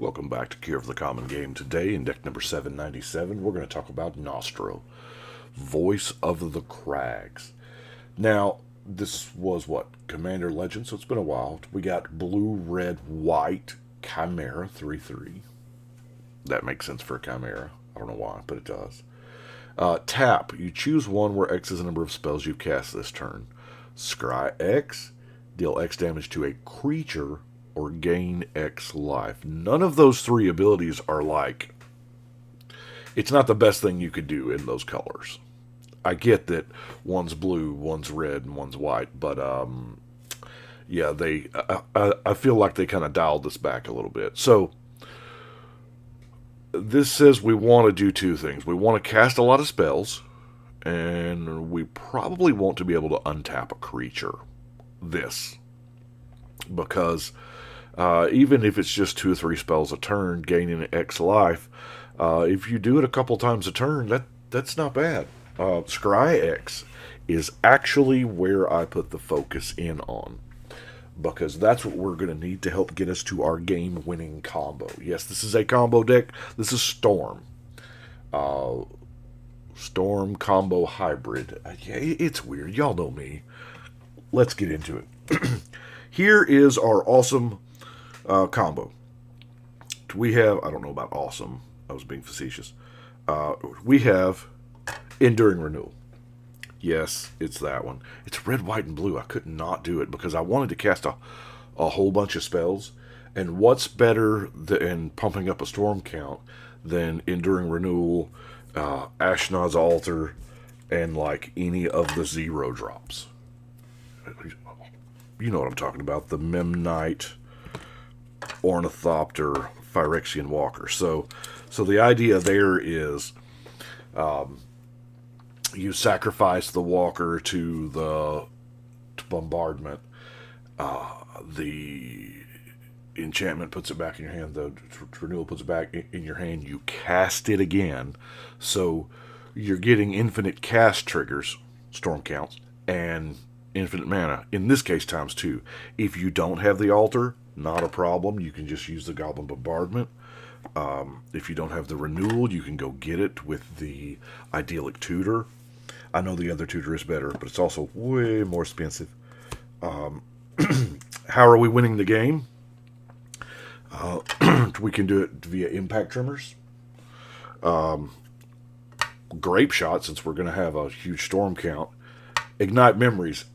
Welcome back to Cure of the Common Game. Today, in deck number 797, we're going to talk about Nostro, Voice of the Crags. Now, this was what? Commander Legend, so it's been a while. We got blue, red, white, Chimera 3/3. That makes sense for a Chimera. I don't know why, but it does. Tap. You choose one where X is the number of spells you've cast this turn. Scry X. Deal X damage to a creature or gain X life. None of those three abilities are like... It's not the best thing you could do in those colors. I get that one's blue, one's red, and one's white, but yeah, I feel like they kind of dialed this back a little bit. So this says we want to do two things. We want to cast a lot of spells, and we probably want to be able to untap a creature. Because even if it's just 2 or 3 spells a turn, gaining X life, if you do it a couple times a turn, that's not bad. Scry X is actually where I put the focus in on, because that's what we're going to need to help get us to our game-winning combo. Yes, this is a combo deck. This is Storm. Storm combo hybrid. Yeah, it's weird. Y'all know me. Let's get into it. Here is our awesome combo. We have, I don't know about awesome, I was being facetious. We have Enduring Renewal. Yes, it's that one. It's red, white, and blue. I could not do it because I wanted to cast a whole bunch of spells. And what's better than pumping up a storm count than Enduring Renewal, Ashnod's Altar, and like any of the 0 drops? You know what I'm talking about. The Memnite, Ornithopter, Phyrexian Walker. So the idea there is you sacrifice the Walker to the bombardment. The enchantment puts it back in your hand. The renewal puts it back in your hand. You cast it again. So you're getting infinite cast triggers, storm counts, and infinite mana. In this case, times 2. If you don't have the altar, not a problem. You can just use the Goblin Bombardment. If you don't have the renewal, you can go get it with the Idyllic Tutor. I know the other tutor is better, but it's also way more expensive. How are we winning the game? We can do it via Impact Trimmers. Grape Shot, since we're going to have a huge storm count. Ignite Memories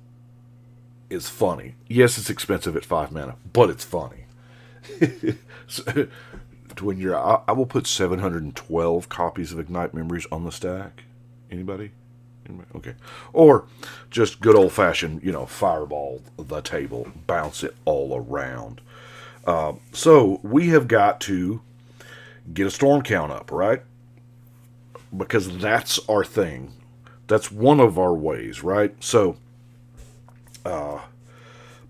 is funny. Yes, it's expensive at 5 mana, but it's funny. So, when you're, I will put 712 copies of Ignite Memories on the stack. Anybody? Okay. Or just good old fashioned, fireball the table, bounce it all around. So we have got to get a storm count up, right? Because that's our thing. That's one of our ways, right? So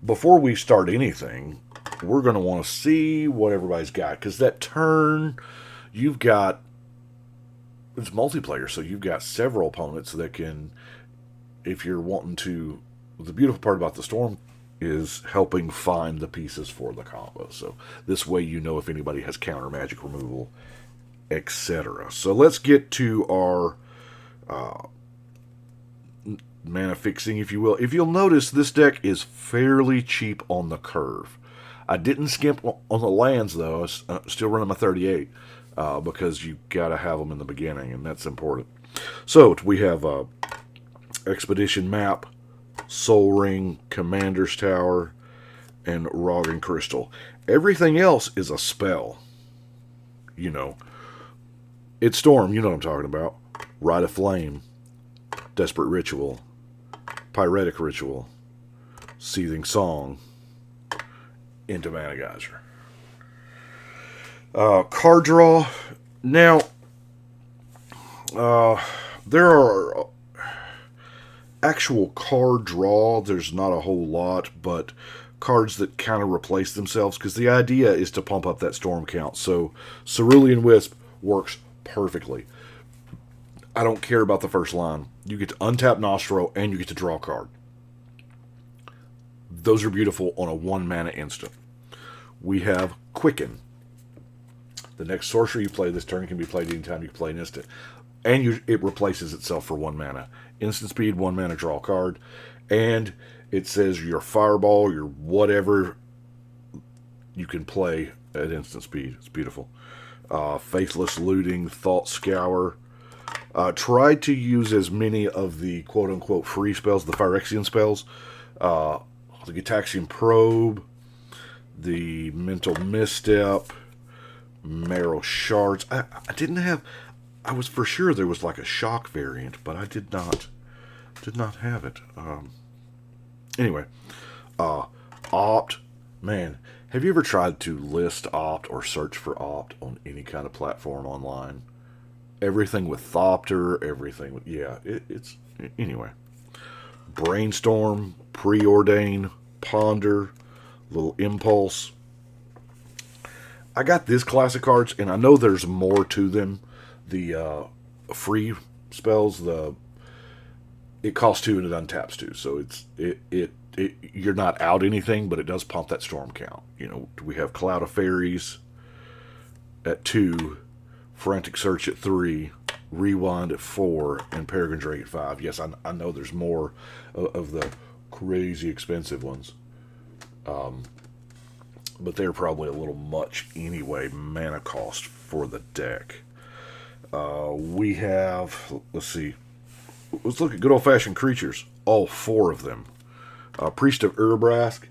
before we start anything, we're going to want to see what everybody's got. Because that turn, you've got... It's multiplayer, so you've got several opponents that can... If you're wanting to... The beautiful part about the Storm is helping find the pieces for the combo. So this way you know if anybody has counter magic removal, etc. So let's get to our... mana fixing, if you will. If you'll notice, this deck is fairly cheap on the curve. I didn't skimp on the lands, though. I was still running my 38 because you got to have them in the beginning, and that's important. So we have Expedition Map, Soul Ring, Commander's Tower, and Roggen Crystal. Everything else is a spell. It's Storm, you know what I'm talking about. Rite of Flame, Desperate Ritual, Pyretic Ritual, Seething Song, into Mana Geyser. Card draw. Now, there are actual card draw. There's not a whole lot, but cards that kind of replace themselves, because the idea is to pump up that storm count. So Cerulean Wisp works perfectly. I don't care about the first line. You get to untap Nostro, and you get to draw a card. Those are beautiful on a 1 mana instant. We have Quicken. The next sorcery you play this turn can be played anytime you can play an instant. And it replaces itself for 1 mana. Instant speed, 1 mana, draw a card. And it says your fireball, your whatever you can play at instant speed. It's beautiful. Faithless Looting, Thought Scour. Try to use as many of the quote-unquote free spells, the Phyrexian spells. The Gitaxian Probe, the Mental Misstep, Marrow Shards. I didn't have... I was for sure there was like a shock variant, but I did not have it. Anyway, Opt. Man, have you ever tried to list Opt or search for Opt on any kind of platform online? Everything with Thopter, everything with... Yeah, it's... Anyway. Brainstorm, Preordain, Ponder, Little Impulse. I got this class of cards, and I know there's more to them. The free spells, it costs 2 and it untaps 2, so you're not out anything, but it does pump that storm count. You know, we have Cloud of Fairies at 2, Frantic Search at 3, Rewind at 4, and Peregrine Drake at 5. Yes, I know there's more of the crazy expensive ones, but they're probably a little much anyway, mana cost for the deck. We have, let's look at good old-fashioned creatures. All 4 of them. Priest of Urabrask.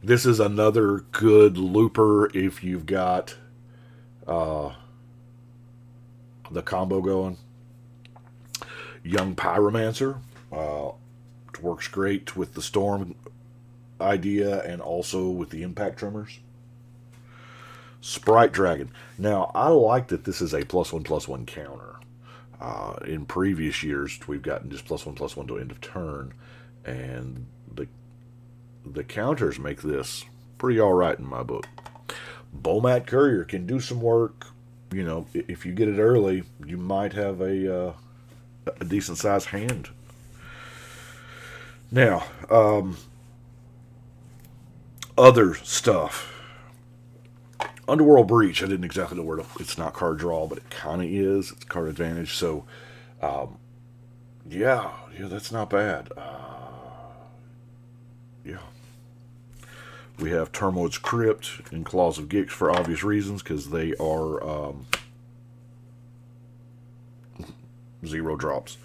This is another good looper if you've got the combo going. Young Pyromancer. Works great with the Storm idea and also with the Impact Tremors. Sprite Dragon. Now, I like that this is a +1/+1 counter. In previous years, we've gotten just +1/+1 to end of turn, and the counters make this pretty alright in my book. Bomat Courier can do some work. You know, if you get it early, you might have a decent-sized hand. Now, other stuff. Underworld Breach, I didn't exactly know where it's not card draw, but it kind of is. It's card advantage, so yeah, that's not bad. Yeah. We have Turmoid's Crypt and Claws of Gix for obvious reasons, because they are 0 drops.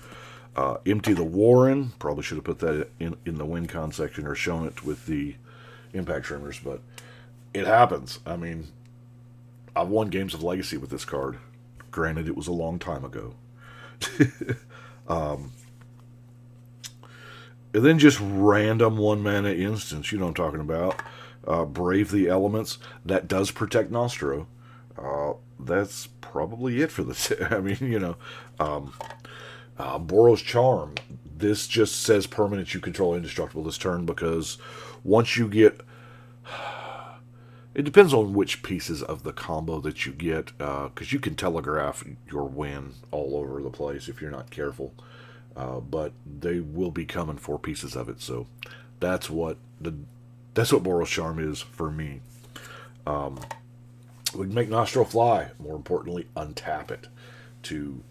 Empty the Warren, probably should have put that in the WinCon section or shown it with the Impact Tremors, but it happens. I mean, I've won games of Legacy with this card. Granted, it was a long time ago. And then just random 1 mana instance, you know what I'm talking about. Brave the Elements. That does protect Nostro. That's probably it for this. I mean, you know. Boros Charm. This just says permanent you control indestructible this turn, because once you get... It depends on which pieces of the combo that you get, because you can telegraph your win all over the place if you're not careful. But they will be coming for pieces of it, so that's what Boros Charm is for me. We can make Nostro fly. More importantly, untap it to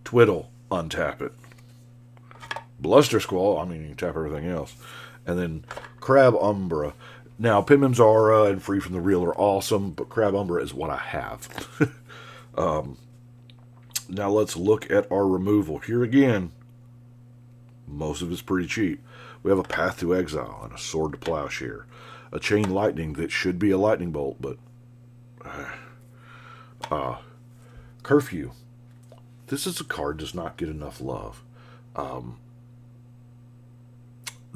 Twiddle, untap it. Bluster Squall, I mean, you can tap everything else. And then Crab Umbra. Now, Pimim's Aura and Free from the Real are awesome, but Crab Umbra is what I have. Now let's look at our removal. Here again, most of it's pretty cheap. We have a Path to Exile and a Sword to Plowshare. A Chain Lightning that should be a Lightning Bolt, but... Curfew. This is a card does not get enough love.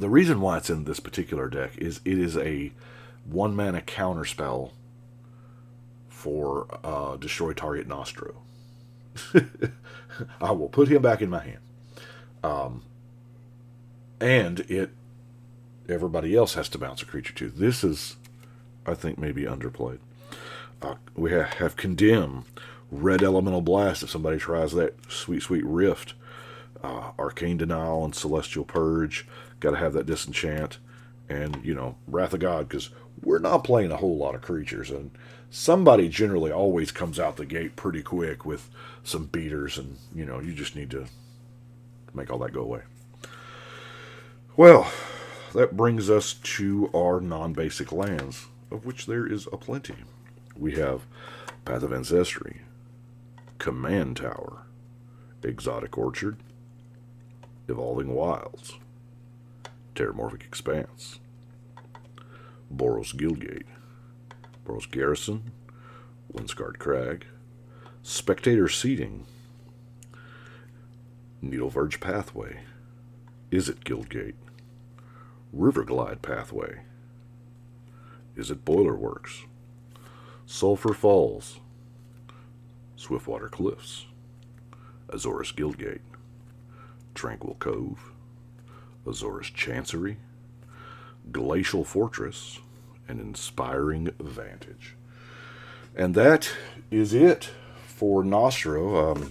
The reason why it's in this particular deck is it is a 1 mana counter spell for destroy target Nostro. I will put him back in my hand. And everybody else has to bounce a creature too. This is, I think, maybe underplayed. We have Condemn, Red Elemental Blast if somebody tries that sweet, sweet Rift. Arcane Denial and Celestial Purge. Got to have that Disenchant. and, you know, Wrath of God, because we're not playing a whole lot of creatures, and somebody generally always comes out the gate pretty quick with some beaters, and, you know, you just need to make all that go away. Well, that brings us to our non-basic lands, of which there is aplenty. We have Path of Ancestry, Command Tower, Exotic Orchard, Evolving Wilds, Terramorphic Expanse, Boros Guildgate, Boros Garrison, Windscarred Crag, Spectator Seating, Needleverge Pathway, Izzet Guildgate, Riverglide Pathway, Izzet Boilerworks, Sulphur Falls, Swiftwater Cliffs, Azorus Guildgate, Tranquil Cove, Azorus Chancery, Glacial Fortress, and Inspiring Vantage. And that is it for Nostro.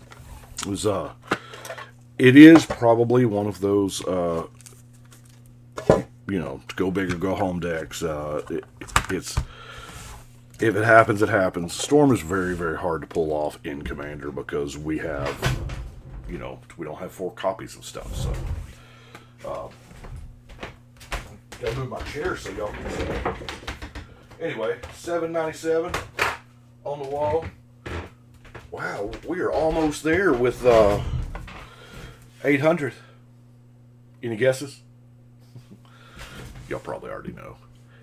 It is probably one of those, you know, to go big or go home decks. If it happens, it happens. Storm is very, very hard to pull off in Commander because we have, you know, we don't have 4 copies of stuff. So, gotta move my chair so y'all can see. Anyway, 797 on the wall. Wow, we are almost there with 800. Any guesses? Y'all probably already know.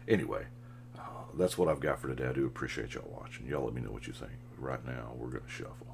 Anyway, that's what I've got for today. I do appreciate y'all watching. Y'all let me know what you think. Right now, we're going to shuffle.